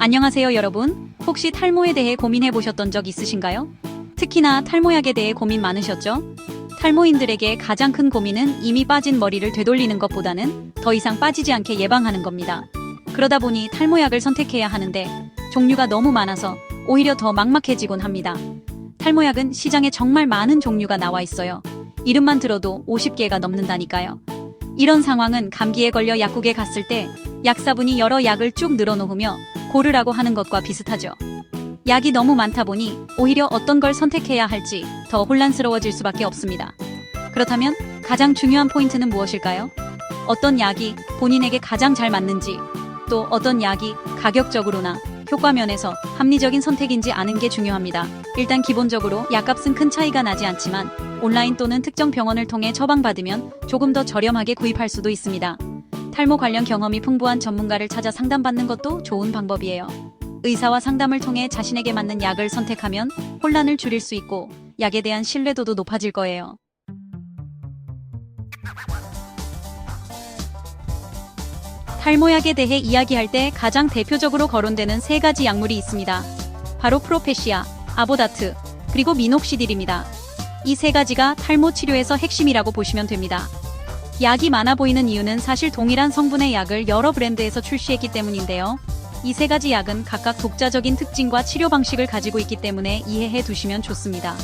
안녕하세요 여러분. 혹시 탈모에 대해 고민해 보셨던 적 있으신가요? 특히나 탈모약에 대해 고민 많으셨죠? 탈모인들에게 가장 큰 고민은 이미 빠진 머리를 되돌리는 것보다는 더 이상 빠지지 않게 예방하는 겁니다. 그러다 보니 탈모약을 선택해야 하는데 종류가 너무 많아서 오히려 더 막막해지곤 합니다. 탈모약은 시장에 정말 많은 종류가 나와 있어요. 이름만 들어도 50개가 넘는다니까요. 이런 상황은 감기에 걸려 약국에 갔을 때 약사분이 여러 약을 쭉 늘어놓으며 고르라고 하는 것과 비슷하죠. 약이 너무 많다 보니 오히려 어떤 걸 선택해야 할지 더 혼란스러워질 수밖에 없습니다. 그렇다면 가장 중요한 포인트는 무엇일까요? 어떤 약이 본인에게 가장 잘 맞는지, 또 어떤 약이 가격적으로나 효과 면에서 합리적인 선택인지 아는 게 중요합니다. 일단 기본적으로 약값은 큰 차이가 나지 않지만 온라인 또는 특정 병원을 통해 처방받으면 조금 더 저렴하게 구입할 수도 있습니다. 탈모 관련 경험이 풍부한 전문가를 찾아 상담받는 것도 좋은 방법이에요. 의사와 상담을 통해 자신에게 맞는 약을 선택하면 혼란을 줄일 수 있고 약에 대한 신뢰도도 높아질 거예요. 탈모약에 대해 이야기할 때 가장 대표적으로 거론되는 세 가지 약물이 있습니다. 바로 프로페시아, 아보다트, 그리고 미녹시딜입니다. 이 세 가지가 탈모 치료에서 핵심이라고 보시면 됩니다. 약이 많아 보이는 이유는 사실 동일한 성분의 약을 여러 브랜드에서 출시했기 때문인데요. 이 세 가지 약은 각각 독자적인 특징과 치료 방식을 가지고 있기 때문에 이해해 두시면 좋습니다.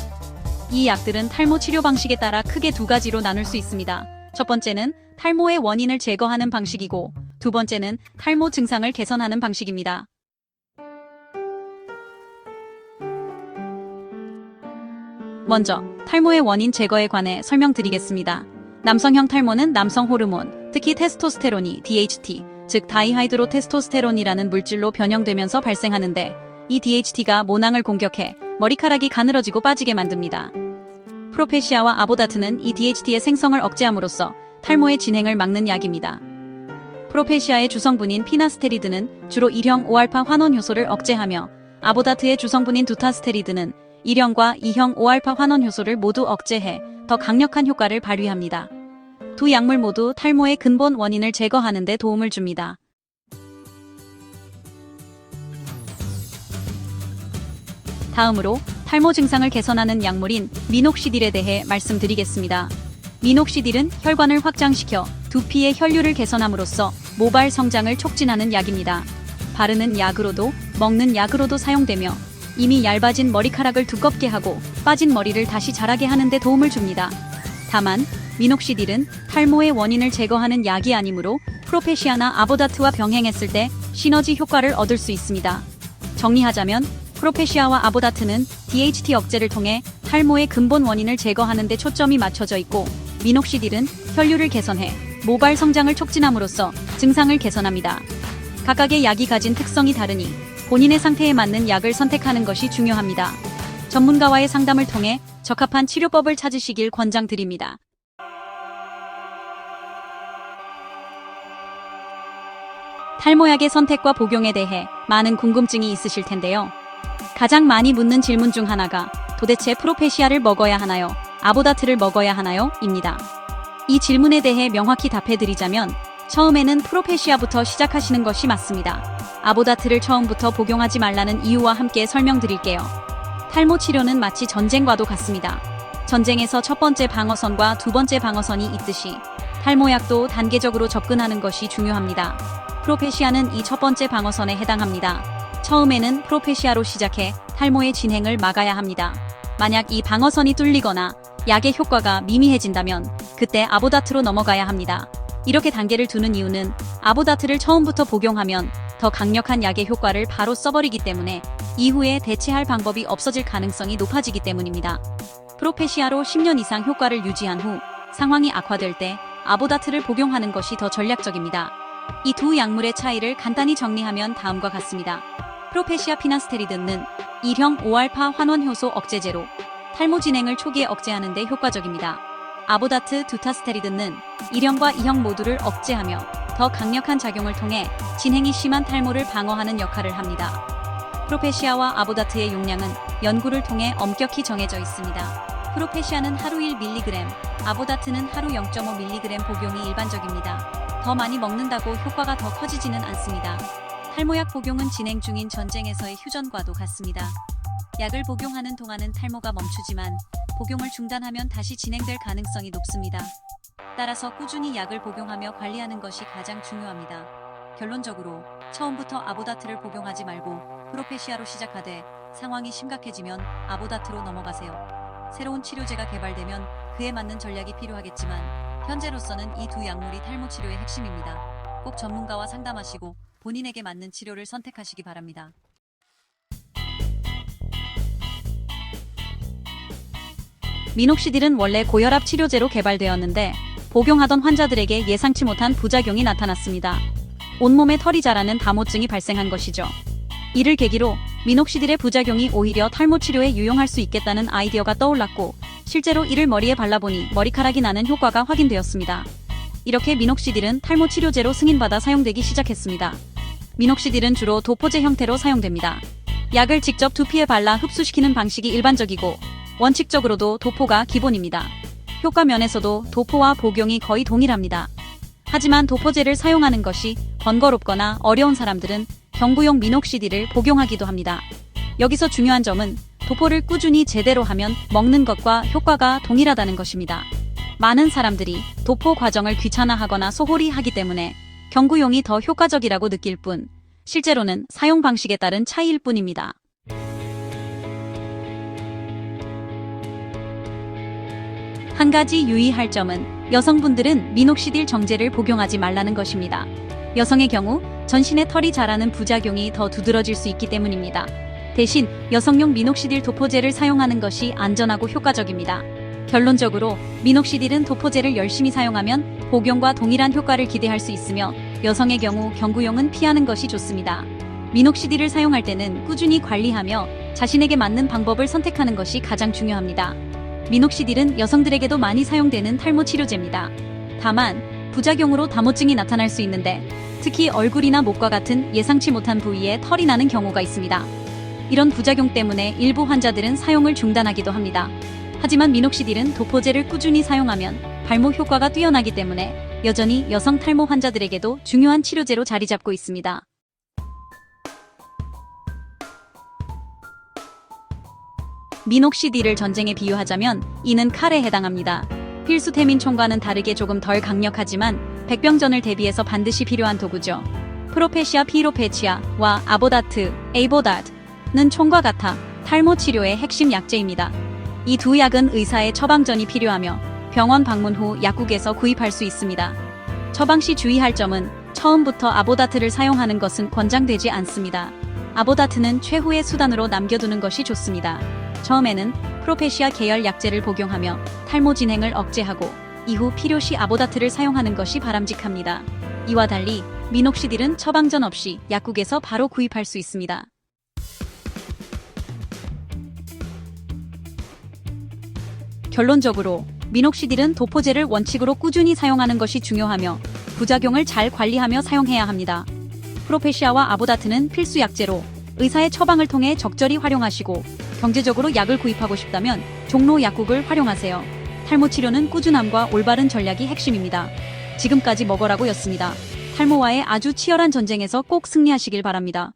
이 약들은 탈모 치료 방식에 따라 크게 두 가지로 나눌 수 있습니다. 첫 번째는 탈모의 원인을 제거하는 방식이고, 두 번째는 탈모 증상을 개선하는 방식입니다. 먼저 탈모의 원인 제거에 관해 설명드리겠습니다. 남성형 탈모는 남성 호르몬, 특히 테스토스테론이 DHT, 즉 다이하이드로테스토스테론이라는 물질로 변형되면서 발생하는데, 이 DHT가 모낭을 공격해 머리카락이 가늘어지고 빠지게 만듭니다. 프로페시아와 아보다트는 이 DHT의 생성을 억제함으로써 탈모의 진행을 막는 약입니다. 프로페시아의 주성분인 피나스테리드는 주로 1형 5알파 환원 효소를 억제하며, 아보다트의 주성분인 두타스테리드는 1형과 2형 5알파 환원 효소를 모두 억제해 더 강력한 효과를 발휘합니다. 두 약물 모두 탈모의 근본 원인을 제거하는 데 도움을 줍니다. 다음으로 탈모 증상을 개선하는 약물인 미녹시딜에 대해 말씀드리겠습니다. 미녹시딜은 혈관을 확장시켜 두피의 혈류를 개선함으로써 모발 성장을 촉진하는 약입니다. 바르는 약으로도 먹는 약으로도 사용되며 이미 얇아진 머리카락을 두껍게 하고 빠진 머리를 다시 자라게 하는 데 도움을 줍니다. 다만 미녹시딜은 탈모의 원인을 제거하는 약이 아니므로 프로페시아나 아보다트와 병행했을 때 시너지 효과를 얻을 수 있습니다. 정리하자면 프로페시아와 아보다트는 DHT 억제를 통해 탈모의 근본 원인을 제거하는 데 초점이 맞춰져 있고, 미녹시딜은 혈류를 개선해 모발 성장을 촉진함으로써 증상을 개선합니다. 각각의 약이 가진 특성이 다르니 본인의 상태에 맞는 약을 선택하는 것이 중요합니다. 전문가와의 상담을 통해 적합한 치료법을 찾으시길 권장드립니다. 탈모약의 선택과 복용에 대해 많은 궁금증이 있으실 텐데요. 가장 많이 묻는 질문 중 하나가 도대체 프로페시아를 먹어야 하나요? 아보다트를 먹어야 하나요? 입니다. 이 질문에 대해 명확히 답해드리자면 처음에는 프로페시아부터 시작하시는 것이 맞습니다. 아보다트를 처음부터 복용하지 말라는 이유와 함께 설명드릴게요. 탈모 치료는 마치 전쟁과도 같습니다. 전쟁에서 첫 번째 방어선과 두 번째 방어선이 있듯이 탈모약도 단계적으로 접근하는 것이 중요합니다. 프로페시아는 이 첫 번째 방어선에 해당합니다. 처음에는 프로페시아로 시작해 탈모의 진행을 막아야 합니다. 만약 이 방어선이 뚫리거나 약의 효과가 미미해진다면 그때 아보다트로 넘어가야 합니다. 이렇게 단계를 두는 이유는 아보다트를 처음부터 복용하면 더 강력한 약의 효과를 바로 써버리기 때문에 이후에 대체할 방법이 없어질 가능성이 높아지기 때문입니다. 프로페시아로 10년 이상 효과를 유지한 후 상황이 악화될 때 아보다트를 복용하는 것이 더 전략적입니다. 이 두 약물의 차이를 간단히 정리하면 다음과 같습니다. 프로페시아 피나스테리드는 1형 5알파 환원효소 억제제로 탈모 진행을 초기에 억제하는 데 효과적입니다. 아보다트 두타스테리드는 1형과 2형 모두를 억제하며 더 강력한 작용을 통해 진행이 심한 탈모를 방어하는 역할을 합니다. 프로페시아와 아보다트의 용량은 연구를 통해 엄격히 정해져 있습니다. 프로페시아는 하루 1mg, 아보다트는 하루 0.5mg 복용이 일반적입니다. 더 많이 먹는다고 효과가 더 커지지는 않습니다. 탈모약 복용은 진행 중인 전쟁에서의 휴전과도 같습니다. 약을 복용하는 동안은 탈모가 멈추지만 복용을 중단하면 다시 진행될 가능성이 높습니다. 따라서 꾸준히 약을 복용하며 관리하는 것이 가장 중요합니다. 결론적으로 처음부터 아보다트를 복용하지 말고 프로페시아로 시작하되 상황이 심각해지면 아보다트로 넘어가세요. 새로운 치료제가 개발되면 그에 맞는 전략이 필요하겠지만 현재로서는 이 두 약물이 탈모 치료의 핵심입니다. 꼭 전문가와 상담하시고 본인에게 맞는 치료를 선택하시기 바랍니다. 미녹시딜은 원래 고혈압 치료제로 개발되었는데 복용하던 환자들에게 예상치 못한 부작용이 나타났습니다. 온몸에 털이 자라는 다모증이 발생한 것이죠. 이를 계기로 미녹시딜의 부작용이 오히려 탈모 치료에 유용할 수 있겠다는 아이디어가 떠올랐고 실제로 이를 머리에 발라보니 머리카락이 나는 효과가 확인되었습니다. 이렇게 미녹시딜은 탈모 치료제로 승인받아 사용되기 시작했습니다. 미녹시딜은 주로 도포제 형태로 사용됩니다. 약을 직접 두피에 발라 흡수시키는 방식이 일반적이고 원칙적으로도 도포가 기본입니다. 효과 면에서도 도포와 복용이 거의 동일합니다. 하지만 도포제를 사용하는 것이 번거롭거나 어려운 사람들은 경구용 미녹시딜을 복용하기도 합니다. 여기서 중요한 점은 도포를 꾸준히 제대로 하면 먹는 것과 효과가 동일하다는 것입니다. 많은 사람들이 도포 과정을 귀찮아하거나 소홀히 하기 때문에 경구용이 더 효과적이라고 느낄 뿐 실제로는 사용 방식에 따른 차이일 뿐입니다. 한 가지 유의할 점은 여성분들은 미녹시딜 정제를 복용하지 말라는 것입니다. 여성의 경우 전신에 털이 자라는 부작용이 더 두드러질 수 있기 때문입니다. 대신 여성용 미녹시딜 도포제를 사용하는 것이 안전하고 효과적입니다. 결론적으로 미녹시딜은 도포제를 열심히 사용하면 복용과 동일한 효과를 기대할 수 있으며 여성의 경우 경구용은 피하는 것이 좋습니다. 미녹시딜을 사용할 때는 꾸준히 관리하며 자신에게 맞는 방법을 선택하는 것이 가장 중요합니다. 미녹시딜은 여성들에게도 많이 사용되는 탈모 치료제입니다. 다만 부작용으로 다모증이 나타날 수 있는데 특히 얼굴이나 목과 같은 예상치 못한 부위에 털이 나는 경우가 있습니다. 이런 부작용 때문에 일부 환자들은 사용을 중단하기도 합니다. 하지만 미녹시딜은 도포제를 꾸준히 사용하면 발모 효과가 뛰어나기 때문에 여전히 여성 탈모 환자들에게도 중요한 치료제로 자리 잡고 있습니다. 미녹시딜을 전쟁에 비유하자면 이는 칼에 해당합니다. 필수태민총과는 다르게 조금 덜 강력하지만 백병전을 대비해서 반드시 필요한 도구죠. 프로페시아 피로페치아와 아보다트, 에이보다트는 총과 같아 탈모 치료의 핵심 약제입니다. 이 두 약은 의사의 처방 전이 필요하며 병원 방문 후 약국에서 구입할 수 있습니다. 처방 시 주의할 점은 처음부터 아보다트를 사용하는 것은 권장되지 않습니다. 아보다트는 최후의 수단으로 남겨두는 것이 좋습니다. 처음에는 프로페시아 계열 약제를 복용하며 탈모 진행을 억제하고 이후 필요시 아보다트를 사용하는 것이 바람직합니다. 이와 달리 미녹시딜은 처방전 없이 약국에서 바로 구입할 수 있습니다. 결론적으로 미녹시딜은 도포제를 원칙으로 꾸준히 사용하는 것이 중요하며 부작용을 잘 관리하며 사용해야 합니다. 프로페시아와 아보다트는 필수 약제로 의사의 처방을 통해 적절히 활용하시고 경제적으로 약을 구입하고 싶다면 종로 약국을 활용하세요. 탈모 치료는 꾸준함과 올바른 전략이 핵심입니다. 지금까지 먹어라고 였습니다. 탈모와의 아주 치열한 전쟁에서 꼭 승리하시길 바랍니다.